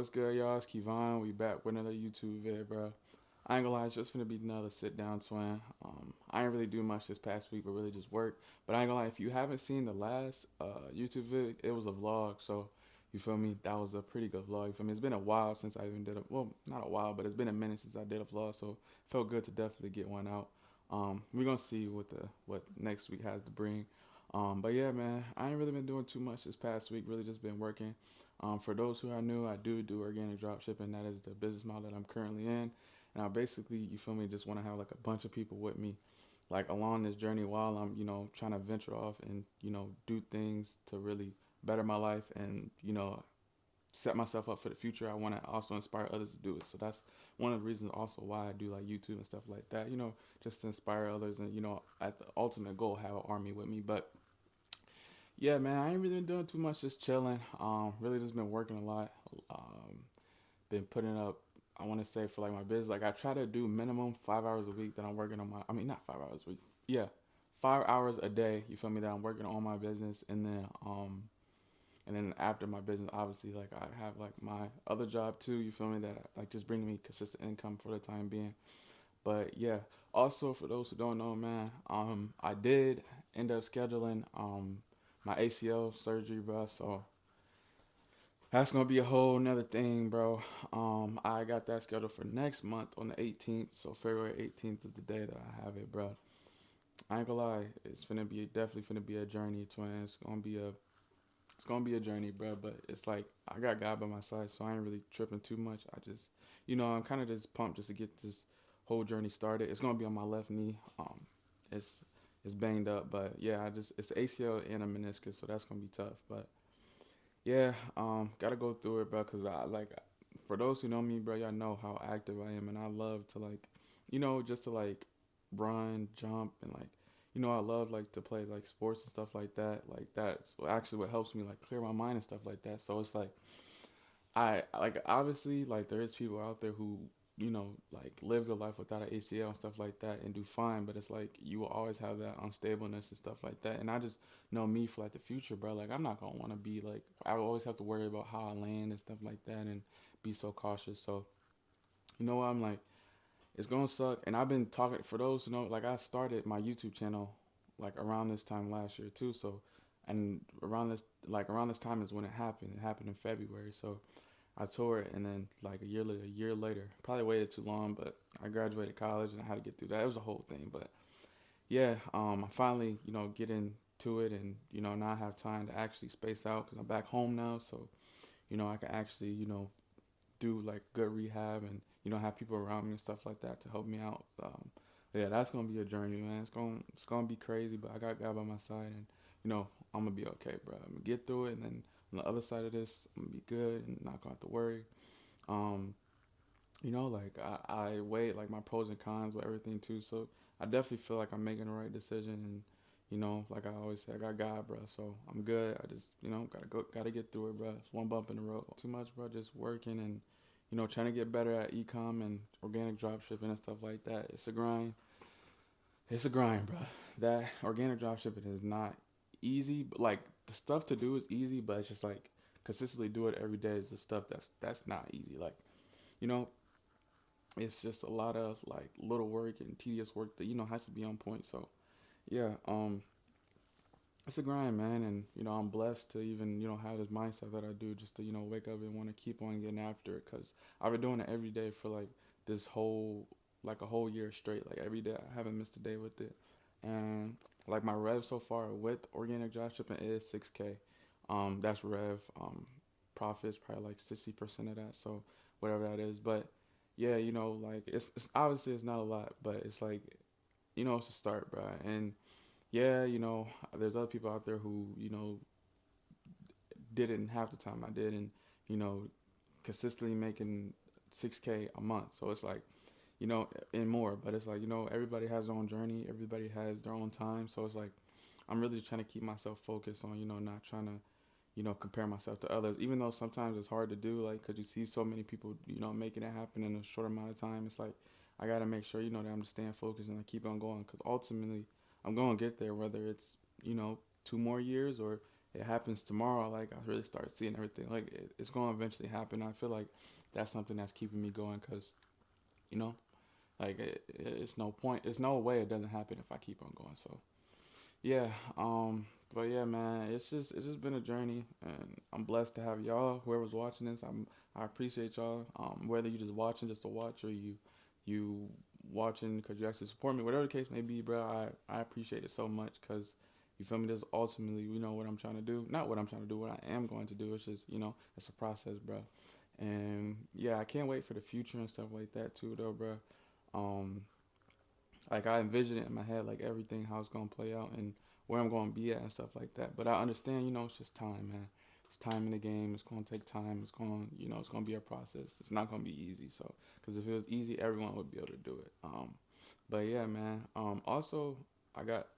What's good, y'all? It's Kevon. We back with another YouTube vid, bro. I ain't gonna lie, it's just gonna be another sit down twin. I ain't really do much this past week, but really just work. But I ain't gonna lie, if you haven't seen the last YouTube vid, it was a vlog. So you feel me? That was a pretty good vlog. You feel me? It's been a while since I even did a not a while, but it's been a minute since I did a vlog. So it felt good to definitely get one out. We're gonna see what next week has to bring. But yeah, man, I ain't really been doing too much this past week. Really just been working. For those who are new, I do organic drop shipping. That is the business model that I'm currently in. And I basically, you feel me, just want to have like a bunch of people with me, like along this journey while I'm, trying to venture off and, do things to really better my life and, set myself up for the future. I want to also inspire others to do it. So that's one of the reasons also why I do like YouTube and stuff like that, just to inspire others and, at the ultimate goal, have an army with me. But yeah, man, I ain't really been doing too much, just chilling. Really just been working a lot. Um, been putting up, I want to say for like my business, like I try to do minimum 5 hours a week that I'm working on I mean, not 5 hours a week. Yeah, 5 hours a day. You feel me? That I'm working on my business, and then after my business, obviously, like I have like my other job too. You feel me? That like just bringing me consistent income for the time being. But yeah, also for those who don't know, man, I did end up scheduling my ACL surgery, bro. So that's gonna be a whole nother thing, bro. I got that scheduled for next month on the 18th. So February 18th is the day that I have it, bro. I ain't gonna lie, it's gonna be definitely gonna be a journey, twin. It's gonna be a journey, bro. But it's like I got God by my side, so I ain't really tripping too much. I just, I'm kind of just pumped just to get this whole journey started. It's gonna be on my left knee. It's it's banged up, but yeah, it's ACL and a meniscus, so that's gonna be tough. But yeah, gotta go through it, bro. Cause I like, for those who know me, bro, y'all know how active I am, and I love to like, just to like run, jump, and like, I love like to play like sports and stuff like that. Like that's actually what helps me like clear my mind and stuff like that. So it's like I like obviously like there is people out there who like live their life without an ACL and stuff like that and do fine, but it's like you will always have that unstableness and stuff like that. And I just know me for like the future, bro. Like I'm not gonna want to be like I will always have to worry about how I land and stuff like that and be so cautious. So what I'm like it's gonna suck. And I've been talking for those who know like I started my YouTube channel like around this time last year too. So and around this time is when it happened. It happened in February. So I tore it, and then like a year later, probably waited too long, but I graduated college and I had to get through that. It was a whole thing, but yeah, I finally get into it, and now I have time to actually space out because I'm back home now, so I can actually do like good rehab and have people around me and stuff like that to help me out. Yeah, that's gonna be a journey, man. It's gonna be crazy, but I got God by my side, and I'm gonna be okay, bro. I'm gonna get through it, and then on the other side of this, I'm gonna be good and not gonna have to worry. Um, like I weigh like my pros and cons with everything too, so I definitely feel like I'm making the right decision, and like I always say, I got God, bro. So I'm good. I just gotta get through it, bro. It's one bump in the road. Too much, bro. Just working and trying to get better at ecom and organic drop shipping and stuff like that. It's a grind. It's a grind, bro. That organic drop shipping is not easy, but like the stuff to do is easy, but it's just like consistently do it every day is the stuff that's not easy. Like, you know, it's just a lot of like little work and tedious work that has to be on point. So yeah, it's a grind, man, and I'm blessed to even have this mindset that I do, just to wake up and want to keep on getting after it, because I've been doing it every day for like this whole like a whole year straight, like every day I haven't missed a day with it, and like my rev so far with organic drop shipping is 6K. That's rev. Profits probably like 60% of that, so whatever that is, but yeah, like it's obviously it's not a lot, but it's like it's a start, bro, and yeah, there's other people out there who, didn't have the time I did, and, you know, consistently making 6K a month. So it's like, and more, but it's like, everybody has their own journey. Everybody has their own time. So it's like, I'm really trying to keep myself focused on, not trying to, compare myself to others, even though sometimes it's hard to do, like, cause you see so many people, making it happen in a short amount of time. It's like, I got to make sure, that I'm just staying focused and I keep on going. Cause ultimately I'm going to get there, whether it's, 2 more years or it happens tomorrow, like I really start seeing everything. Like it's going to eventually happen. I feel like that's something that's keeping me going because you know, like it's no point. It's no way it doesn't happen if I keep on going. So yeah, but yeah, man, it's just been a journey, and I'm blessed to have y'all. Whoever's watching this, I appreciate y'all. Whether you just watching just to watch or you watching because you actually support me, whatever the case may be, bro. I appreciate it so much because you feel me. This ultimately, what I'm trying to do. Not what I'm trying to do. What I am going to do. It's just it's a process, bro. And yeah, I can't wait for the future and stuff like that too, though, bro. Um, like I envision it in my head, like everything how it's gonna play out and where I'm gonna be at and stuff like that. But I understand, it's just time, man. It's time in the game. It's gonna take time. It's gonna be a process. It's not gonna be easy. So, because if it was easy, everyone would be able to do it. But yeah, man. Also, I got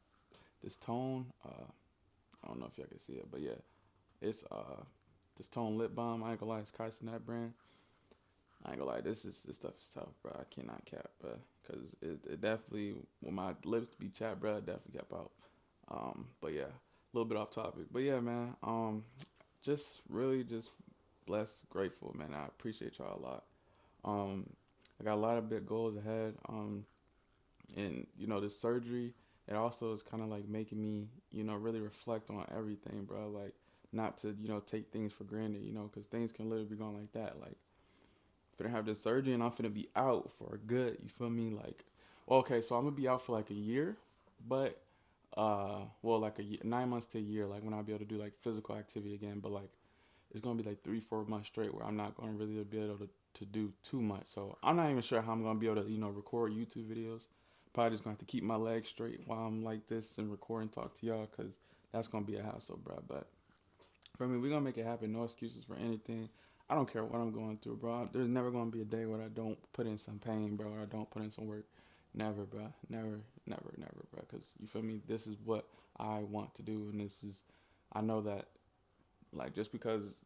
this tone. I don't know if y'all can see it, but yeah, it's this tone lip balm. I ain't gonna lie, it's Carson that brand. I ain't gonna lie, this stuff is tough, bro. I cannot cap, bro, because it definitely, when my lips be chapped, bro, it definitely kept out. But yeah, a little bit off topic, but yeah, man. Just really just blessed, grateful, man. I appreciate y'all a lot. Um, I got a lot of big goals ahead. And this surgery, it also is kind of like making me, really reflect on everything, bro. Like not to, take things for granted, because things can literally be going like that, like finna have this surgery and I'm finna be out for good. You feel me? Like, okay, so I'm gonna be out for like a year, but well, like a year, 9 months to a year, like when I'll be able to do like physical activity again. But like, it's gonna be like 3, 4 months straight where I'm not gonna really be able to do too much. So I'm not even sure how I'm gonna be able to record YouTube videos. Probably just gonna have to keep my legs straight while I'm like this and record and talk to y'all because that's gonna be a hassle, bro. But for me, we're gonna make it happen. No excuses for anything. I don't care what I'm going through, bro. There's never gonna be a day where I don't put in some pain, bro, or I don't put in some work. Never, bro. Never, never, never, bro. Cause you feel me. This is what I want to do, and this is. I know that, like, just because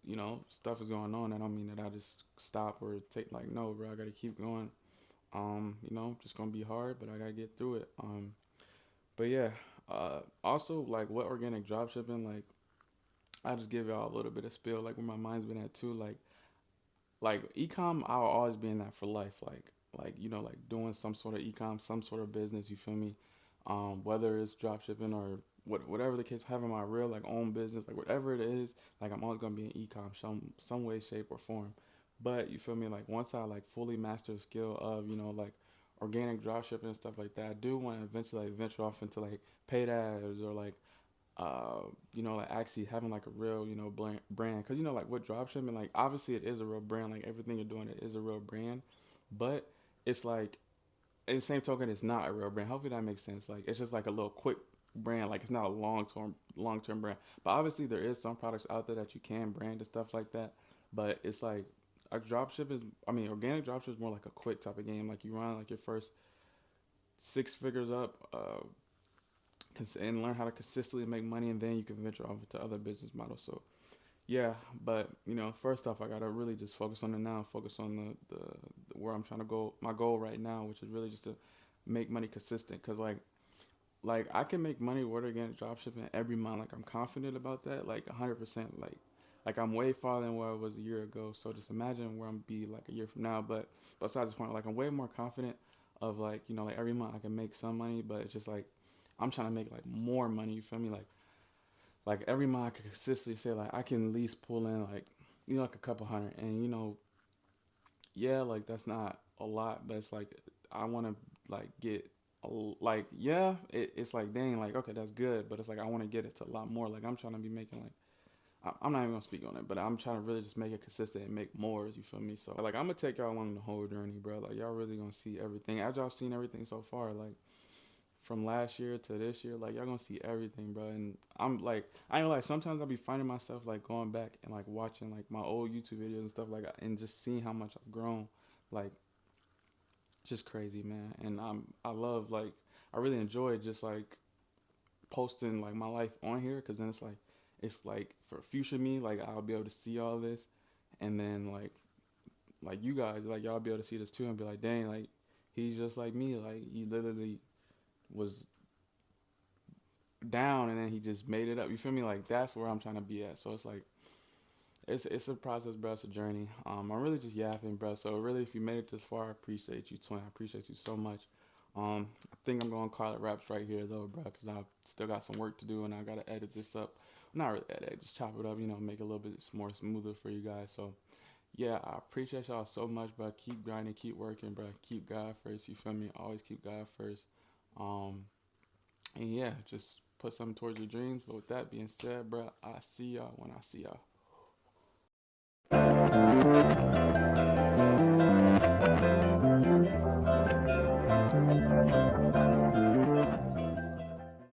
stuff is going on, that don't mean that I just stop or take. Like, no, bro. I gotta keep going. Just gonna be hard, but I gotta get through it. But yeah. Also, like, what organic dropshipping, like, I just give y'all a little bit of spill, like where my mind's been at too. Like ecom, I'll always be in that for life. Like doing some sort of ecom, some sort of business. You feel me? Whether it's drop shipping or whatever the case, having my real like own business, like whatever it is, like I'm always gonna be in ecom, some way, shape, or form. But you feel me? Like once I like fully master the skill of like organic drop shipping and stuff like that, I do want to eventually like venture off into like paid ads or like like actually having like a real, brand. Cause like with dropshipping, like obviously it is a real brand. Like everything you're doing, it is a real brand. But it's like, at the same token, it's not a real brand. Hopefully that makes sense. Like it's just like a little quick brand. Like it's not a long term brand. But obviously there is some products out there that you can brand and stuff like that. But it's like organic dropship is more like a quick type of game. Like you run like your first 6 figures up, and learn how to consistently make money, and then you can venture off into other business models. So yeah, but first off, I gotta really just focus on it now. Focus on the where I'm trying to go. My goal right now, which is really just to make money consistent. Cause like I can make money with organic dropshipping every month. Like I'm confident about that. Like 100%. Like I'm way farther than where I was a year ago. So just imagine where I'm be like a year from now. But besides the point, like I'm way more confident of like like every month I can make some money. But it's just like I'm trying to make like more money. You feel me? Like every month I can consistently say like I can at least pull in like like a couple hundred. And yeah, like that's not a lot, but it's like I want to like get like yeah, it's like dang, like okay, that's good, but it's like I want to get it to a lot more. Like I'm trying to be making like I'm not even gonna speak on it, but I'm trying to really just make it consistent and make more. You feel me? So like I'm gonna take y'all on the whole journey, bro. Like y'all really gonna see everything. As y'all seen everything so far, like from last year to this year, like y'all gonna see everything, bro. And I'm like, I ain't like sometimes I'll be finding myself like going back and like watching like my old YouTube videos and stuff like that, and just seeing how much I've grown. Like just crazy, man. And I love like I really enjoy just like posting like my life on here, because then it's like for future me, like I'll be able to see all this, and then like you guys, like y'all be able to see this too and be like, dang, like he's just like me, like he literally was down and then he just made it up. You feel me? Like that's where I'm trying to be at. So it's like it's a process, bro. It's a journey. I'm really just yapping, bro. So really, if you made it this far, I appreciate you, twin. I appreciate you so much. I think I'm gonna call it wraps right here, though, bro, because I still got some work to do and I gotta edit this up. Not really edit, just chop it up, make it a little bit more smoother for you guys. So yeah, I appreciate y'all so much, bro. Keep grinding, keep working, bro. Keep God first. You feel me? Always keep God first. Um, and yeah, just put something towards your dreams. But with that being said, bro, I see y'all when I see y'all.